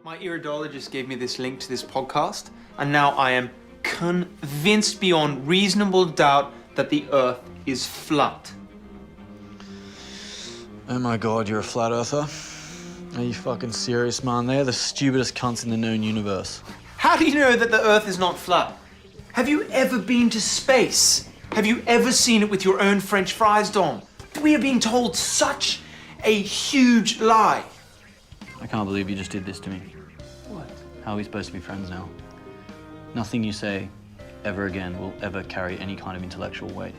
My iridologist gave me this link to this podcast, and now I am convinced beyond reasonable doubt that the Earth is flat. Oh my god, you're a flat earther? Are you fucking serious, man? They're the stupidest cunts in the known universe. How do you know that the Earth is not flat? Have you ever been to space? Have you ever seen it with your own French fries, Dom? We are being told such a huge lie. I can't believe you just did this to me. What? How are we supposed to be friends now? Nothing you say ever again will ever carry any kind of intellectual weight.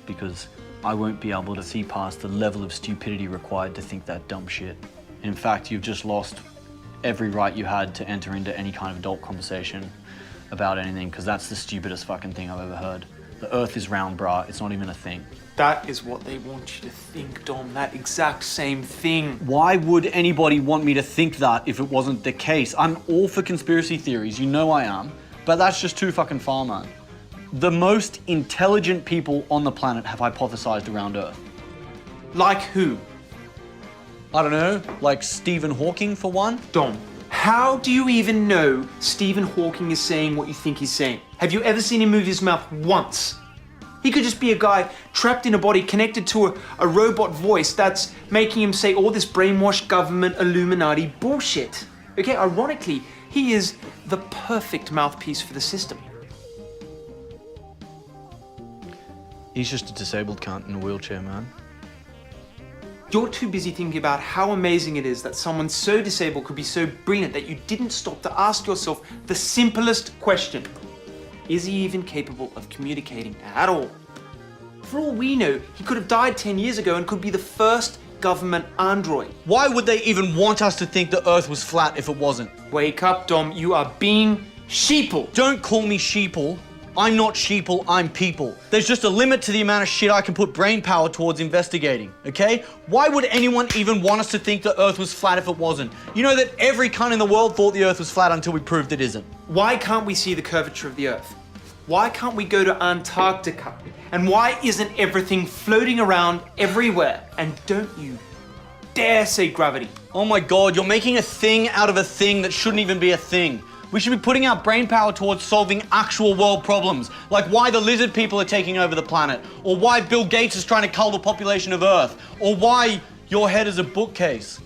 Because I won't be able to see past the level of stupidity required to think that dumb shit. And in fact, you've just lost every right you had to enter into any kind of adult conversation about anything, because that's the stupidest fucking thing I've ever heard. The Earth is round, brah. It's not even a thing. That is what they want you to think, Dom. That exact same thing. Why would anybody want me to think that if it wasn't the case? I'm all for conspiracy theories, you know I am, but that's just too fucking far, man. The most intelligent people on the planet have hypothesized around Earth. Like who? I don't know, like Stephen Hawking for one? Dom, how do you even know Stephen Hawking is saying what you think he's saying? Have you ever seen him move his mouth once? He could just be a guy trapped in a body connected to a robot voice that's making him say all this brainwashed government Illuminati bullshit. Okay, ironically, he is the perfect mouthpiece for the system. He's just a disabled cunt in a wheelchair, man. You're too busy thinking about how amazing it is that someone so disabled could be so brilliant that you didn't stop to ask yourself the simplest question. Is he even capable of communicating at all? For all we know, he could have died 10 years ago and could be the first government android. Why would they even want us to think the Earth was flat if it wasn't? Wake up, Dom. You are being sheeple. Don't call me sheeple. I'm not sheeple, I'm people. There's just a limit to the amount of shit I can put brain power towards investigating, okay? Why would anyone even want us to think the Earth was flat if it wasn't? You know that every cunt in the world thought the Earth was flat until we proved it isn't. Why can't we see the curvature of the Earth? Why can't we go to Antarctica? And why isn't everything floating around everywhere? And don't you dare say gravity. Oh my god, you're making a thing out of a thing that shouldn't even be a thing. We should be putting our brain power towards solving actual world problems, like why the lizard people are taking over the planet, or why Bill Gates is trying to cull the population of Earth, or why your head is a bookcase.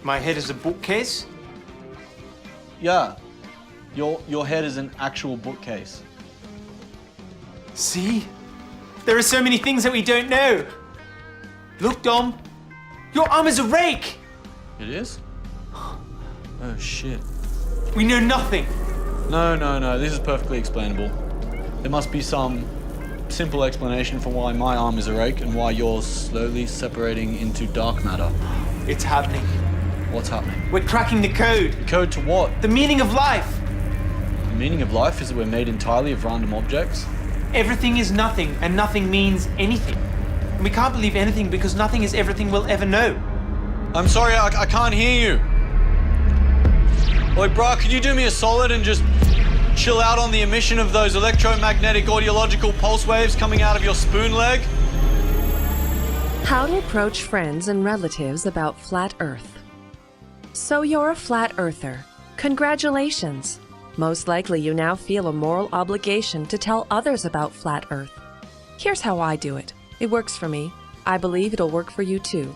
My head is a bookcase? Yeah, your head is an actual bookcase. See? There are so many things that we don't know. Look, Dom, your arm is a rake. It is? Oh shit. We know nothing. No, this is perfectly explainable. There must be some simple explanation for why my arm is a rake and why yours slowly separating into dark matter. It's happening. What's happening? We're cracking the code. The code to what? The meaning of life. The meaning of life is that we're made entirely of random objects? Everything is nothing and nothing means anything. And we can't believe anything because nothing is everything we'll ever know. I'm sorry, I can't hear you. Oi, brah, could you do me a solid and just chill out on the emission of those electromagnetic audiological pulse waves coming out of your spoon leg? How to approach friends and relatives about flat Earth. So you're a flat earther. Congratulations. Most likely you now feel a moral obligation to tell others about flat Earth. Here's how I do it. It works for me. I believe it'll work for you too.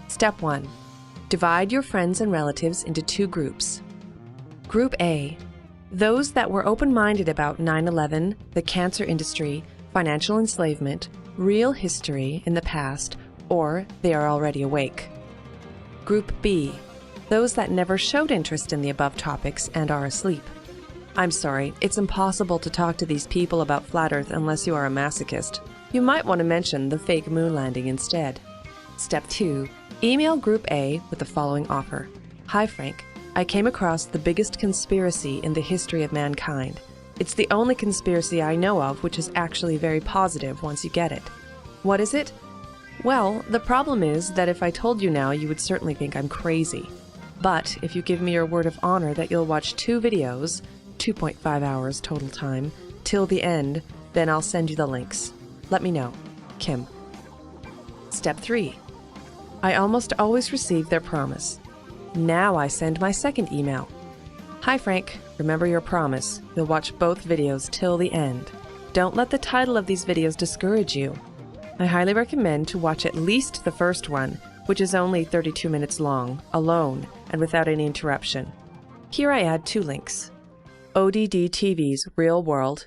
Step 1. Divide your friends and relatives into 2 groups. Group A, those that were open-minded about 9/11, the cancer industry, financial enslavement, real history in the past, or they are already awake. Group B, those that never showed interest in the above topics and are asleep. I'm sorry, it's impossible to talk to these people about flat Earth unless you are a masochist. You might want to mention the fake moon landing instead. Step 2. Email Group A with the following offer. Hi Frank, I came across the biggest conspiracy in the history of mankind. It's the only conspiracy I know of which is actually very positive once you get it. What is it? Well, the problem is that if I told you now, you would certainly think I'm crazy. But if you give me your word of honor that you'll watch 2 videos, 2.5 hours total time, till the end, then I'll send you the links. Let me know. Kim. Step 3. I almost always receive their promise. Now I send my second email. Hi Frank, remember your promise. You'll watch both videos till the end. Don't let the title of these videos discourage you. I highly recommend to watch at least the first one, which is only 32 minutes long, alone, and without any interruption. Here I add 2 links. ODD TV's Real World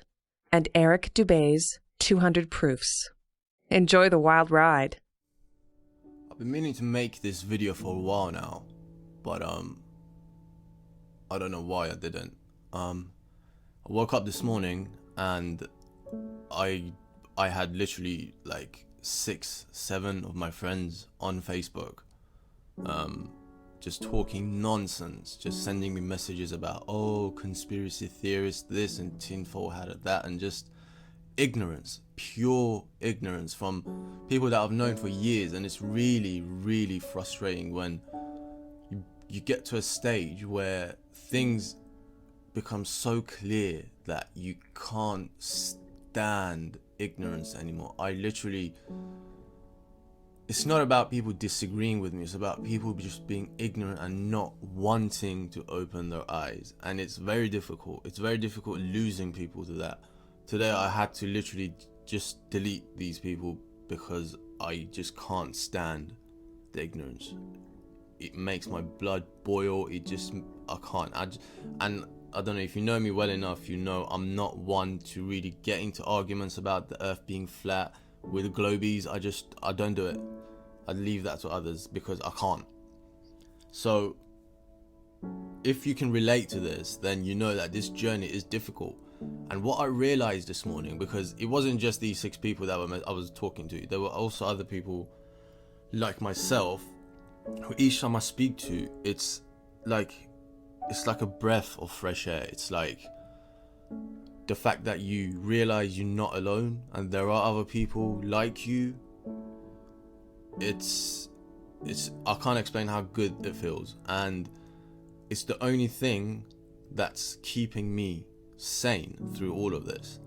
and Eric Dubé's 200 Proofs. Enjoy the wild ride. I've been meaning to make this video for a while now, but I don't know why I didn't. I woke up this morning and I had literally like 6-7 of my friends on Facebook just talking nonsense, just sending me messages about, oh, conspiracy theorists this and tinfoil hat at that, and just ignorance, pure ignorance from people that I've known for years. And it's really, really frustrating when you get to a stage where things become so clear that you can't stand ignorance anymore. It's not about people disagreeing with me, it's about people just being ignorant and not wanting to open their eyes. And it's very difficult. It's very difficult losing people to that. Today I had to literally just delete these people because I just can't stand the ignorance. It makes my blood boil. I can't. And I don't know, if you know me well enough, you know I'm not one to really get into arguments about the earth being flat with globies. I don't do it. I leave that to others because I can't. So if you can relate to this, then you know that this journey is difficult. And what I realized this morning, because it wasn't just these 6 people that I was talking to, there were also other people like myself who each time I speak to, it's like a breath of fresh air. It's like the fact that you realize you're not alone and there are other people like you. I can't explain how good it feels, and it's the only thing that's keeping me sane through all of this.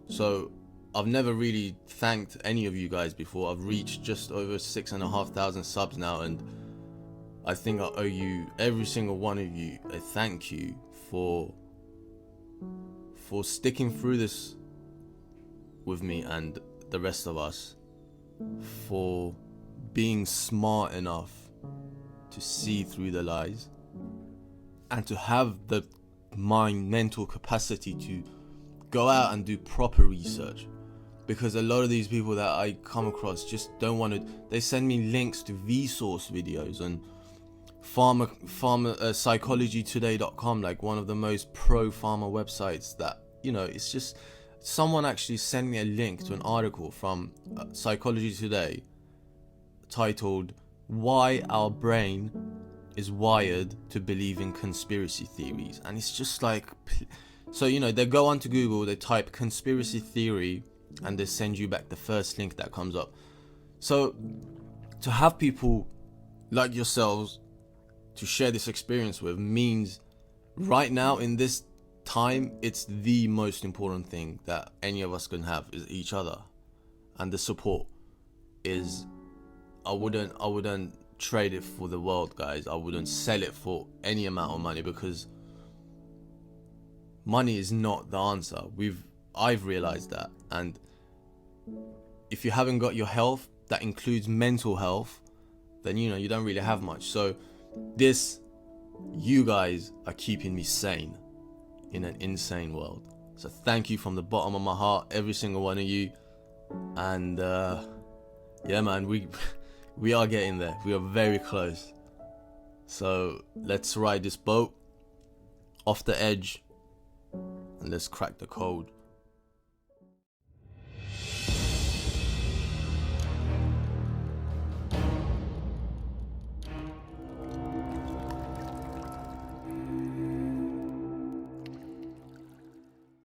So I've never really thanked any of you guys before. I've reached just over 6,500 subs now, and I think I owe you, every single one of you, a thank you for sticking through this with me and the rest of us, for being smart enough to see through the lies and to have the mental capacity to go out and do proper research. Because a lot of these people that I come across just don't want to. They send me links to Vsauce videos and psychologytoday.com, like one of the most pro-pharma websites that, you know, it's just, someone actually sent me a link to an article from Psychology Today titled "Why Our Brain is Wired to Believe in Conspiracy Theories." And it's just like, so, you know, they go onto Google, they type conspiracy theory, and they send you back the first link that comes up. So to have people like yourselves to share this experience with means, right now in this time, it's the most important thing that any of us can have, is each other. And the support is, I wouldn't trade it for the world, guys. I wouldn't sell it for any amount of money, because money is not the answer. I've realized that. And if you haven't got your health, that includes mental health, then, you know, you don't really have much. So you guys are keeping me sane in an insane world. So thank you from the bottom of my heart, every single one of you. And yeah, man, we are getting there. We are very close. So let's ride this boat off the edge and let's crack the code.